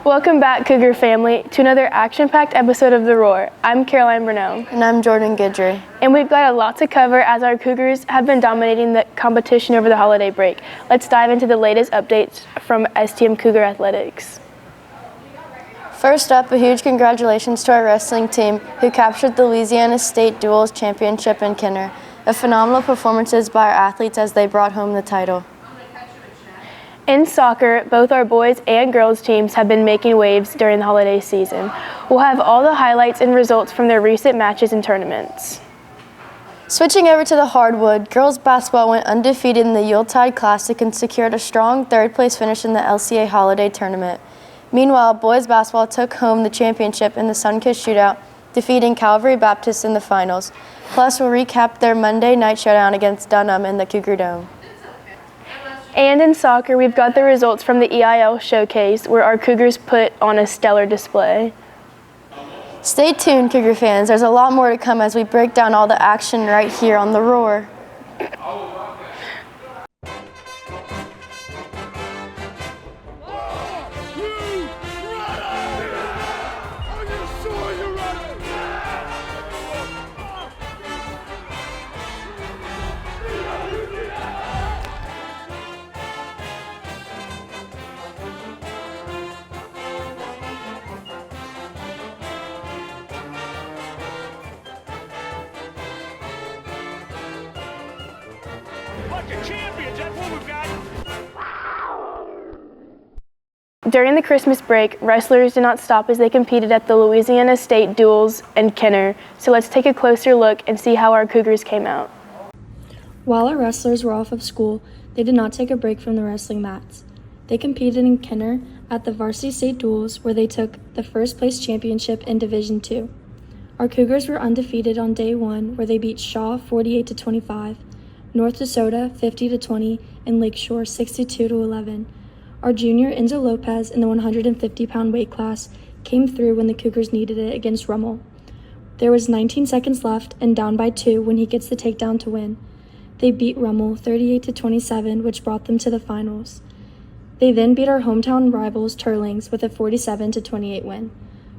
Welcome back, Cougar family, to another action-packed episode of The Roar. I'm Caroline Brunel. And I'm Jordan Guidry. And we've got a lot to cover as our Cougars have been dominating the competition over the holiday break. Let's dive into the latest updates from STM Cougar Athletics. First up, a huge congratulations to our wrestling team who captured the Louisiana State Duels Championship in Kenner. A phenomenal performances by our athletes as they brought home the title. In soccer, both our boys and girls teams have been making waves during the holiday season. We'll have all the highlights and results from their recent matches and tournaments. Switching over to the hardwood, girls basketball went undefeated in the Yuletide Classic and secured a strong third-place finish in the LCA Holiday Tournament. Meanwhile, boys basketball took home the championship in the Sunkist Shootout, defeating Calvary Baptist in the finals. Plus, we'll recap their Monday night showdown against Dunham in the Cougar Dome. And in soccer, we've got the results from the EIL Showcase, where our Cougars put on a stellar display. Stay tuned, Cougar fans. There's a lot more to come as we break down all the action right here on The Roar. During the Christmas break, wrestlers did not stop as they competed at the Louisiana State Duels in Kenner. So let's take a closer look and see how our Cougars came out. While our wrestlers were off of school, they did not take a break from the wrestling mats. They competed in Kenner at the Varsity State Duels, where they took the first place championship in Division II. Our Cougars were undefeated on day one, where they beat Shaw 48-25, North DeSoto 50-20, and Lakeshore 62-11. Our junior Enzo Lopez in the 150-pound weight class came through when the Cougars needed it against Rummel. There was 19 seconds left and down by 2 when he gets the takedown to win. They beat Rummel 38-27, which brought them to the finals. They then beat our hometown rivals Turlings with a 47-28 win.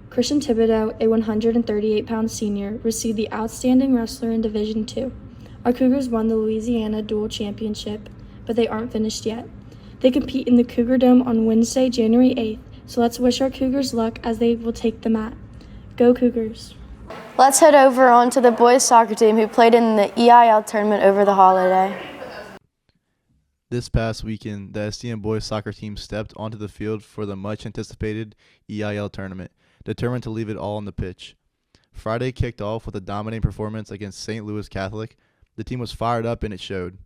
Christian Thibodeau, a 138-pound senior, received the Outstanding Wrestler in Division II. Our Cougars won the Louisiana Dual Championship, but they aren't finished yet. They compete in the Cougar Dome on Wednesday, January 8th, so let's wish our Cougars luck as they will take the mat. Go Cougars! Let's head over on to the boys soccer team who played in the EIL tournament over the holiday. This past weekend, the STM boys soccer team stepped onto the field for the much-anticipated EIL tournament, determined to leave it all on the pitch. Friday kicked off with a dominating performance against St. Louis Catholic. The team was fired up and it showed.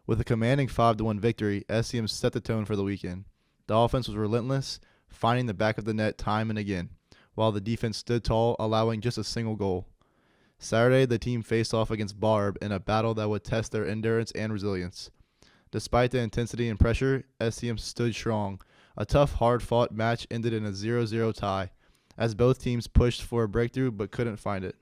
With a commanding 5-1 victory, STM set the tone for the weekend. The offense was relentless, finding the back of the net time and again, while the defense stood tall, allowing just a single goal. Saturday, the team faced off against Barb in a battle that would test their endurance and resilience. Despite the intensity and pressure, STM stood strong. A tough, hard-fought match ended in a 0-0 tie, as both teams pushed for a breakthrough but couldn't find it.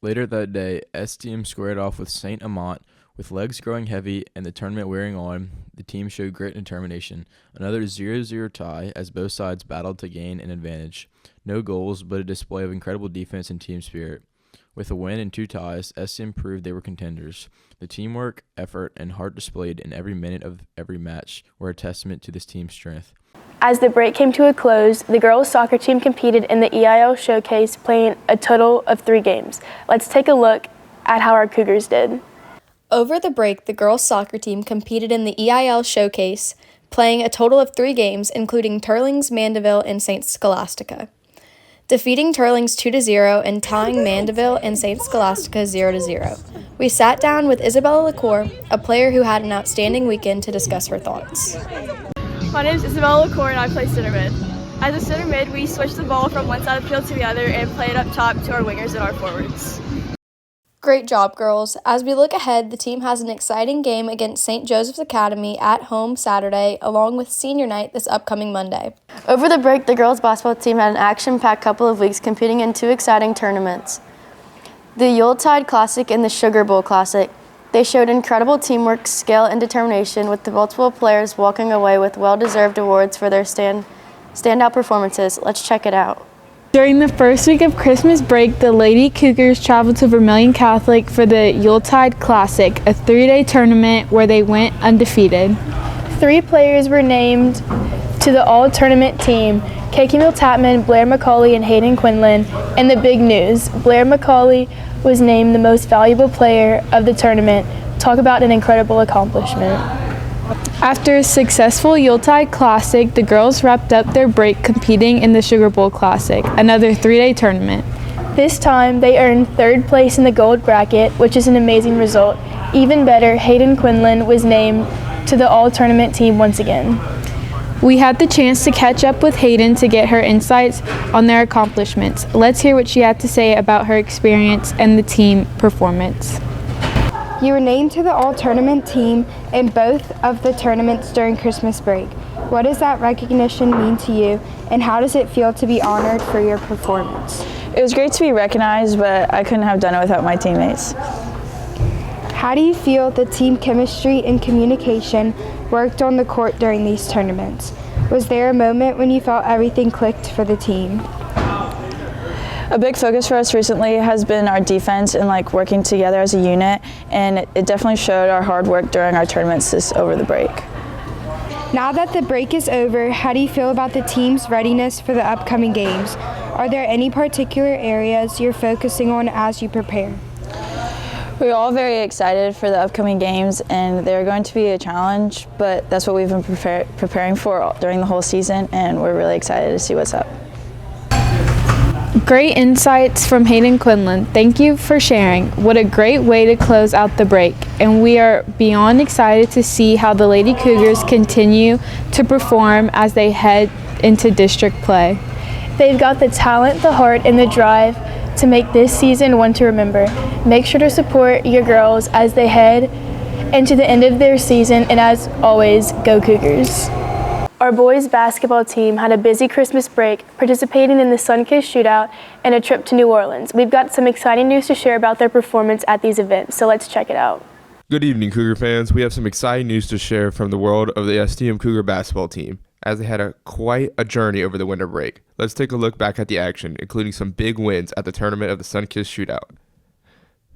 Later that day, STM squared off with St. Amant. With legs growing heavy and the tournament wearing on, the team showed grit and determination. Another 0-0 tie as both sides battled to gain an advantage. No goals, but a display of incredible defense and team spirit. With a win and 2 ties, STM proved they were contenders. The teamwork, effort, and heart displayed in every minute of every match were a testament to this team's strength. As the break came to a close, the girls' soccer team competed in the EIL Showcase, playing a total of 3 games. Let's take a look at how our Cougars did. Over the break, the girls' soccer team competed in the EIL Showcase, playing a total of 3 games, including Turlings, Mandeville, and St. Scholastica. Defeating Turlings 2-0 and tying Mandeville and St. Scholastica 0-0. We sat down with Isabella LaCour, a player who had an outstanding weekend, to discuss her thoughts. My name is Isabella LaCour and I play center mid. As a center mid, we switch the ball from one side of the field to the other and play it up top to our wingers and our forwards. Great job, girls. As we look ahead, the team has an exciting game against St. Joseph's Academy at home Saturday, along with senior night this upcoming Monday. Over the break, the girls basketball team had an action-packed couple of weeks competing in 2 exciting tournaments, the Yuletide Classic and the Sugar Bowl Classic. They showed incredible teamwork, skill, and determination, with the multiple players walking away with well-deserved awards for their standout performances. Let's check it out. During the first week of Christmas break, the Lady Cougars traveled to Vermilion Catholic for the Yuletide Classic, a 3-day tournament where they went undefeated. 3 players were named to the all-tournament team: Kay Tapman, Blair McCauley, and Hayden Quinlan. And the big news, Blair McCauley was named the most valuable player of the tournament. Talk about an incredible accomplishment. After a successful Yuletide Classic, the girls wrapped up their break competing in the Sugar Bowl Classic, another 3-day tournament. This time, they earned 3rd place in the gold bracket, which is an amazing result. Even better, Hayden Quinlan was named to the all-tournament team once again. We had the chance to catch up with Hayden to get her insights on their accomplishments. Let's hear what she had to say about her experience and the team performance. You were named to the all-tournament team in both of the tournaments during Christmas break. What does that recognition mean to you, and how does it feel to be honored for your performance? It was great to be recognized, but I couldn't have done it without my teammates. How do you feel the team chemistry and communication worked on the court during these tournaments? Was there a moment when you felt everything clicked for the team? A big focus for us recently has been our defense and working together as a unit, and it definitely showed our hard work during our tournaments over the break. Now that the break is over, how do you feel about the team's readiness for the upcoming games? Are there any particular areas you're focusing on as you prepare? We're all very excited for the upcoming games, and they're going to be a challenge, but that's what we've been preparing for during the whole season, and we're really excited to see what's up. Great insights from Hayden Quinlan. Thank you for sharing. What a great way to close out the break. And we are beyond excited to see how the Lady Cougars continue to perform as they head into district play. They've got the talent, the heart, and the drive to make this season one to remember. Make sure to support your girls as they head into the end of their season, and as always, go Cougars. Our boys basketball team had a busy Christmas break, participating in the Sun-Kissed Shootout and a trip to New Orleans. We've got some exciting news to share about their performance at these events, so let's check it out. Good evening, Cougar fans. We have some exciting news to share from the world of the STM Cougar basketball team, as they had quite a journey over the winter break. Let's take a look back at the action, including some big wins at the tournament of the Sun-Kissed Shootout.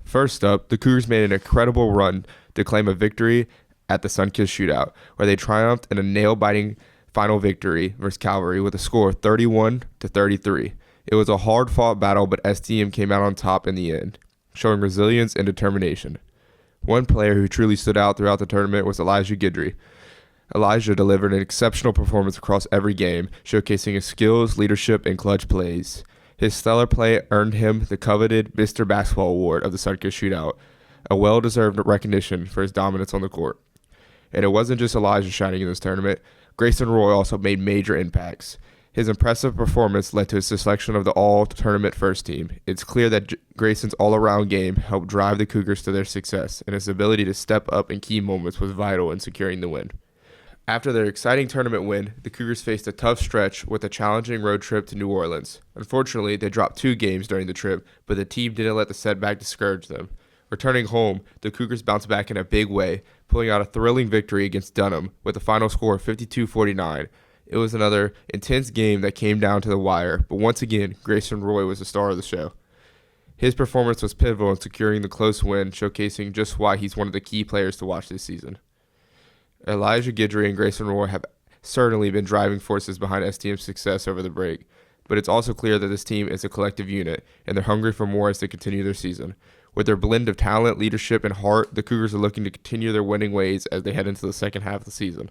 First up, the Cougars made an incredible run to claim a victory at the Sun-Kissed Shootout, where they triumphed in a nail-biting final victory versus Calvary with a score of 31-33. It was a hard-fought battle, but STM came out on top in the end, showing resilience and determination. One player who truly stood out throughout the tournament was Elijah Guidry. Elijah delivered an exceptional performance across every game, showcasing his skills, leadership, and clutch plays. His stellar play earned him the coveted Mr. Basketball Award of the Sun-Kissed Shootout, a well-deserved recognition for his dominance on the court. And it wasn't just Elijah shining in this tournament. Grayson Roy also made major impacts. His impressive performance led to his selection of the all-tournament first team. It's clear that Grayson's all-around game helped drive the Cougars to their success, and his ability to step up in key moments was vital in securing the win. After their exciting tournament win, the Cougars faced a tough stretch with a challenging road trip to New Orleans. Unfortunately, they dropped 2 games during the trip, but the team didn't let the setback discourage them. Returning home, the Cougars bounced back in a big way, pulling out a thrilling victory against Dunham with a final score of 52-49. It was another intense game that came down to the wire, but once again, Grayson Roy was the star of the show. His performance was pivotal in securing the close win, showcasing just why he's one of the key players to watch this season. Elijah Guidry and Grayson Roy have certainly been driving forces behind STM's success over the break, but it's also clear that this team is a collective unit, and they're hungry for more as they continue their season. With their blend of talent, leadership, and heart, the Cougars are looking to continue their winning ways as they head into the second half of the season.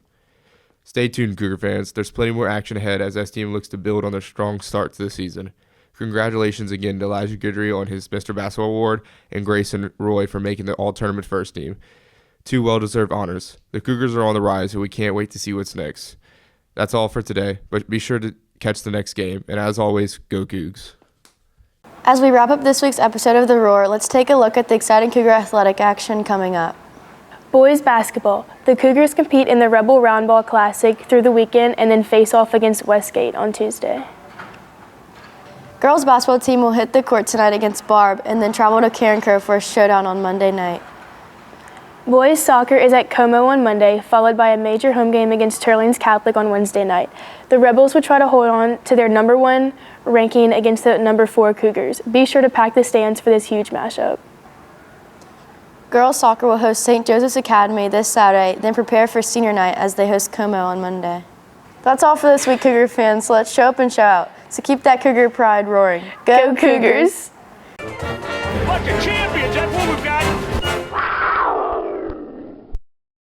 Stay tuned, Cougar fans. There's plenty more action ahead as STM looks to build on their strong start to the season. Congratulations again to Elijah Guidry on his Mr. Basketball Award and Grayson Roy for making the all-tournament first team. 2 well-deserved honors. The Cougars are on the rise, and we can't wait to see what's next. That's all for today, but be sure to catch the next game. And as always, go Cougs. As we wrap up this week's episode of The Roar, let's take a look at the exciting Cougar athletic action coming up. Boys basketball. The Cougars compete in the Rebel Roundball Classic through the weekend and then face off against Westgate on Tuesday. Girls basketball team will hit the court tonight against Barb and then travel to Carencro for a showdown on Monday night. Boys soccer is at Como on Monday, followed by a major home game against Turlings Catholic on Wednesday night. The Rebels will try to hold on to their number 1 ranking against the number 4 Cougars. Be sure to pack the stands for this huge mashup. Girls soccer will host St. Joseph's Academy this Saturday, then prepare for senior night as they host Como on Monday. That's all for this week, Cougar fans, so let's show up and show out. So keep that Cougar pride roaring. Go Cougars! Bunch of champions, that's what we've got.